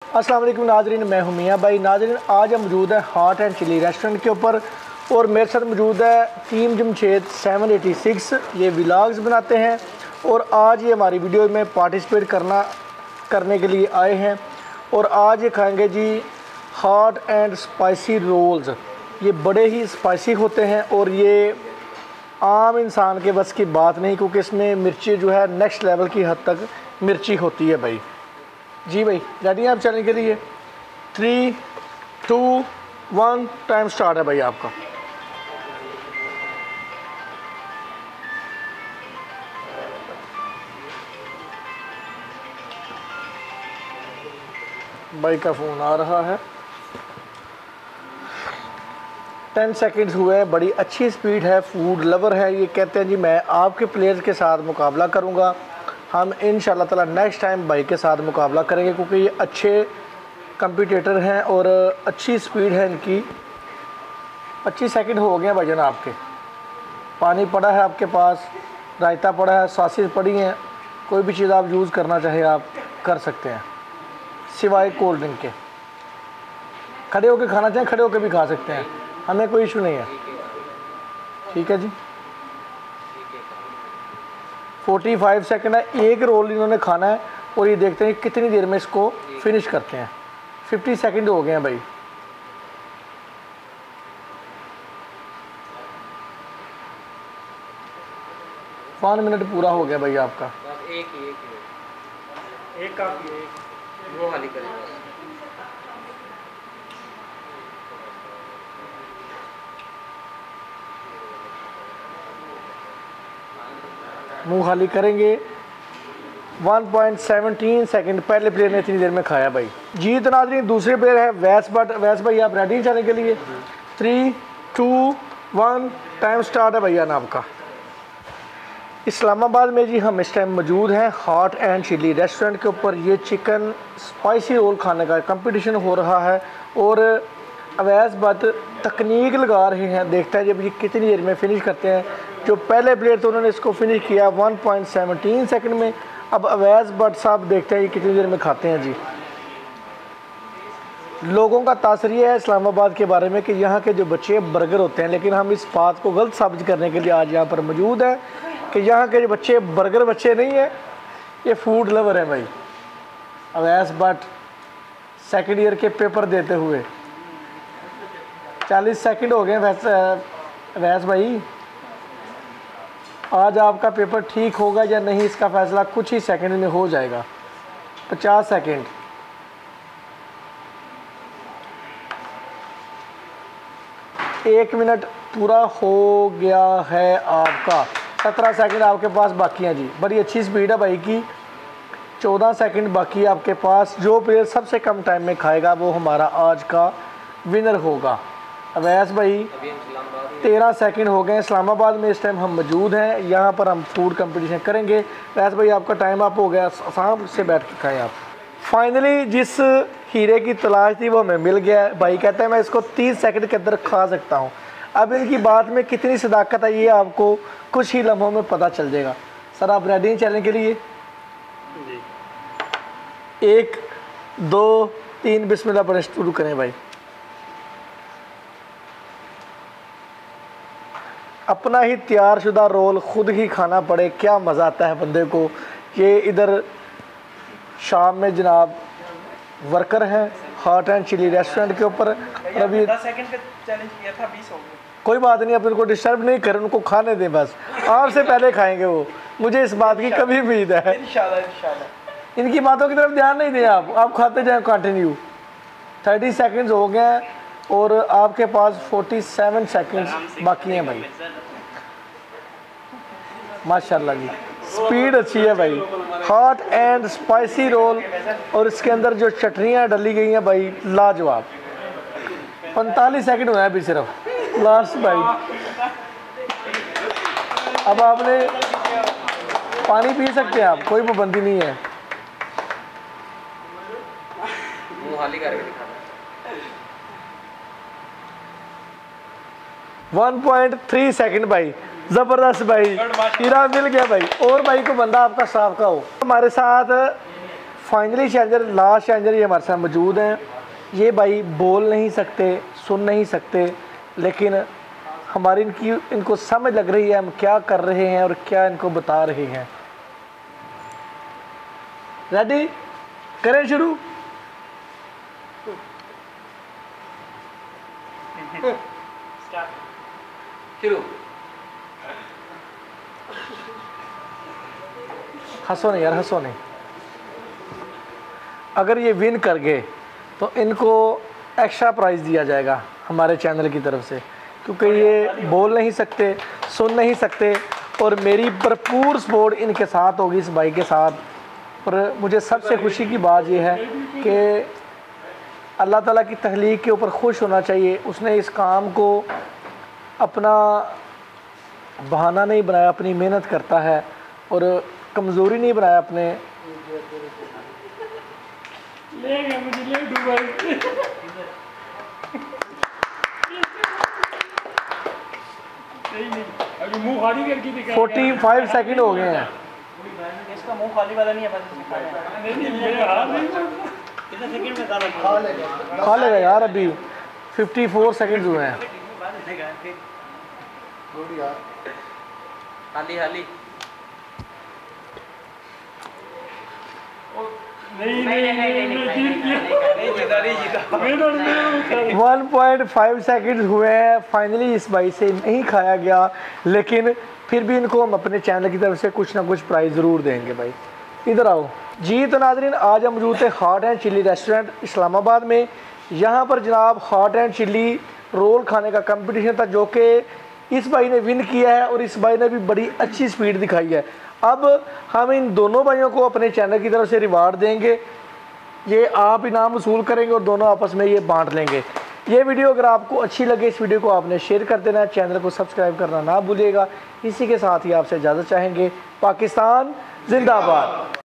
अस्सलाम वालेकुम नाजरीन, मैं हूं मियां भाई। नाजरीन, आज हम मौजूद है हॉट एंड चिली रेस्टोरेंट के ऊपर और मेरे साथ मौजूद है टीम जमशेद 786। ये व्लॉग्स बनाते हैं और आज ये हमारी वीडियो में पार्टिसिपेट करने के लिए आए हैं और आज ये खाएंगे जी हॉट एंड स्पाइसी रोल्स। ये बड़े ही स्पाइसी होते हैं और ये आम इंसान के बस की बात नहीं, क्योंकि इसमें मिर्ची जो है नेक्स्ट लेवल की हद तक मिर्ची होती है भाई। जी भाई, रेडी हैं आप चलने के लिए? 3, 2, 1 टाइम स्टार्ट है भाई आपका। भाई का फ़ोन आ रहा है। 10 सेकंड्स हुए हैं। बड़ी अच्छी स्पीड है, फूड लवर है। ये कहते हैं जी मैं आपके प्लेयर्स के साथ मुकाबला करूंगा। हम इंशाल्लाह ताला नेक्स्ट टाइम भाई के साथ मुकाबला करेंगे, क्योंकि ये अच्छे कंपटीटर हैं और अच्छी स्पीड है इनकी। 25 सेकंड हो गए हैं भाईजान आपके। पानी पड़ा है आपके पास, रायता पड़ा है, सॉसेज पड़ी हैं, कोई भी चीज़ आप यूज़ करना चाहे आप कर सकते हैं सिवाय कोल्ड ड्रिंक के। खड़े होकर खाना चाहें खड़े होकर भी खा सकते हैं, हमें कोई इशू नहीं है। ठीक है जी। 45 सेकंड है, एक रोल इन्होंने खाना है और ये देखते हैं कितनी देर में इसको फिनिश करते हैं। 50 सेकंड हो गए हैं भाई। वन मिनट पूरा हो गया भाई आपका। एक काफी है, वो खाली करेगा। मुंह खाली करेंगे। 1.17 सेकंड पहले प्लेयर ने इतनी देर में खाया भाई। जी तो नाज़रीन, दूसरे प्लेयर है वैस भट्ट। वैस भाई आप रेडी चलने के लिए? 3, 2, 1 टाइम स्टार्ट है भैया ना आपका। इस्लामाबाद में जी हम इस टाइम मौजूद हैं हॉट एंड चिली रेस्टोरेंट के ऊपर। ये चिकन स्पाइसी रोल खाने का कंपटीशन हो रहा है और अवैस भट्ट तकनीक लगा रहे हैं। देखते हैं जब ये कितनी देर में फिनिश करते हैं। जो पहले प्लेयर थे उन्होंने इसको फिनिश किया 1.17 सेकंड में। अब अवैस भट्ट साहब देखते हैं ये कितनी देर में खाते हैं जी। लोगों का तासरिया है इस्लामाबाद के बारे में कि यहाँ के जो बच्चे बर्गर होते हैं, लेकिन हम इस बात को गलत साबित करने के लिए आज यहाँ पर मौजूद हैं कि यहाँ के जो बच्चे बर्गर बच्चे नहीं हैं, ये फूड लवर हैं भाई। अवैस भट्ट सेकेंड ईयर के पेपर देते हुए 40 सेकंड हो गए। वैस भाई, आज आपका पेपर ठीक होगा या नहीं इसका फैसला कुछ ही सेकंड में हो जाएगा। 50 सेकंड। एक मिनट पूरा हो गया है आपका। 17 सेकंड आपके पास बाकी हैं जी। बड़ी अच्छी स्पीड है भाई की। 14 सेकंड बाकी है आपके पास। जो प्लेयर सबसे कम टाइम में खाएगा वो हमारा आज का विनर होगा। अवैस भाई 13 सेकंड हो गए। इस्लामाबाद में इस टाइम हम मौजूद हैं, यहाँ पर हम फूड कंपटीशन करेंगे। अवैस भाई आपका टाइम अप हो गया, आराम से बैठ के खाएं आप। फाइनली जिस हीरे की तलाश थी वो हमें मिल गया है। भाई कहते हैं मैं इसको 30 सेकंड के अंदर खा सकता हूँ। अब इनकी बात में कितनी सदाकत है ये आपको कुछ ही लम्हों में पता चल जाएगा। सर आप रेडी हैं चलने के लिए? जी। 1, 2, 3 बिस्मिल्लाह पर शुरू करें भाई। अपना ही तैयार शुदा रोल खुद ही खाना पड़े, क्या मज़ा आता है बंदे को। ये इधर शाम में जनाब वर्कर हैं हॉट एंड चिली रेस्टोरेंट के ऊपर। अभी 10 सेकंड का चैलेंज किया था, 20 हो गए। कोई बात नहीं, आप इनको डिस्टर्ब नहीं करें, उनको खाने दें बस। आपसे पहले खाएंगे वो, मुझे इस बात की कभी उम्मीद है। इंशाल्लाह। इनकी बातों की तरफ ध्यान नहीं दें आप खाते जाएं कंटिन्यू। 30 सेकंड्स हो गए हैं और आपके पास 47 सेकंड्स बाकी हैं भाई। माशाल्लाह जी, स्पीड अच्छी है भाई। हॉट एंड स्पाइसी रोल और इसके अंदर जो चटनियाँ डली गई हैं भाई लाजवाब। 45 सेकंड हुआ है अभी सिर्फ लास्ट भाई। अब आपने पानी पी सकते हैं आप, कोई पाबंदी नहीं है। 1.3 सेकंड भाई, ज़बरदस्त भाई, हीरा मिल गया भाई। और भाई को बंदा आपका साफ का हो। हमारे साथ फाइनली चैलेंजर, लास्ट चैलेंजर ये हमारे साथ मौजूद हैं। ये भाई बोल नहीं सकते, सुन नहीं सकते, लेकिन हमारी इनको समझ लग रही है हम क्या कर रहे हैं और क्या इनको बता रहे हैं। रेडी, करें शुरू। शुरू। हंसो नहीं यार, हंसो नहीं। अगर ये विन कर गए तो इनको एक्स्ट्रा प्राइज़ दिया जाएगा हमारे चैनल की तरफ से, क्योंकि ये बोल नहीं सकते, सुन नहीं सकते और मेरी भरपूर सपोर्ट इनके साथ होगी, इस भाई के साथ। और मुझे सबसे खुशी की बात यह है कि अल्लाह ताला की तख्लीक के ऊपर खुश होना चाहिए। उसने इस काम को अपना बहाना नहीं बनाया, अपनी मेहनत करता है और कमज़ोरी नहीं बनाया अपने। मुझे ले दुबई 45 सेकंड हो गए हैं। इसका मुंह खाली वाला नहीं है, बस इसमें खाना है। कितने सेकंड में खाना खा लेगा यार, अभी 54 सेकंड हुए हैं। हाली हाली। नहीं 1.5 सेकंड हुए हैं। फाइनली इस भाई से नहीं खाया गया, लेकिन फिर भी इनको हम अपने चैनल की तरफ से कुछ ना कुछ प्राइज़ ज़रूर देंगे। भाई इधर आओ जी। तो नाज़रीन, आज हम मौजूद थे hot and chilli restaurant Islamabad में। यहाँ पर जनाब हॉट एंड चिल्ली रोल खाने का कंपटीशन था, जो कि इस भाई ने विन किया है और इस भाई ने भी बड़ी अच्छी स्पीड दिखाई है। अब हम इन दोनों भाइयों को अपने चैनल की तरफ से रिवार्ड देंगे। ये आप इनाम वसूल करेंगे और दोनों आपस में ये बांट लेंगे। ये वीडियो अगर आपको अच्छी लगे, इस वीडियो को आपने शेयर कर देना है, चैनल को सब्सक्राइब करना ना भूलिएगा। इसी के साथ ही आपसे इजाज़त चाहेंगे। पाकिस्तान जिंदाबाद।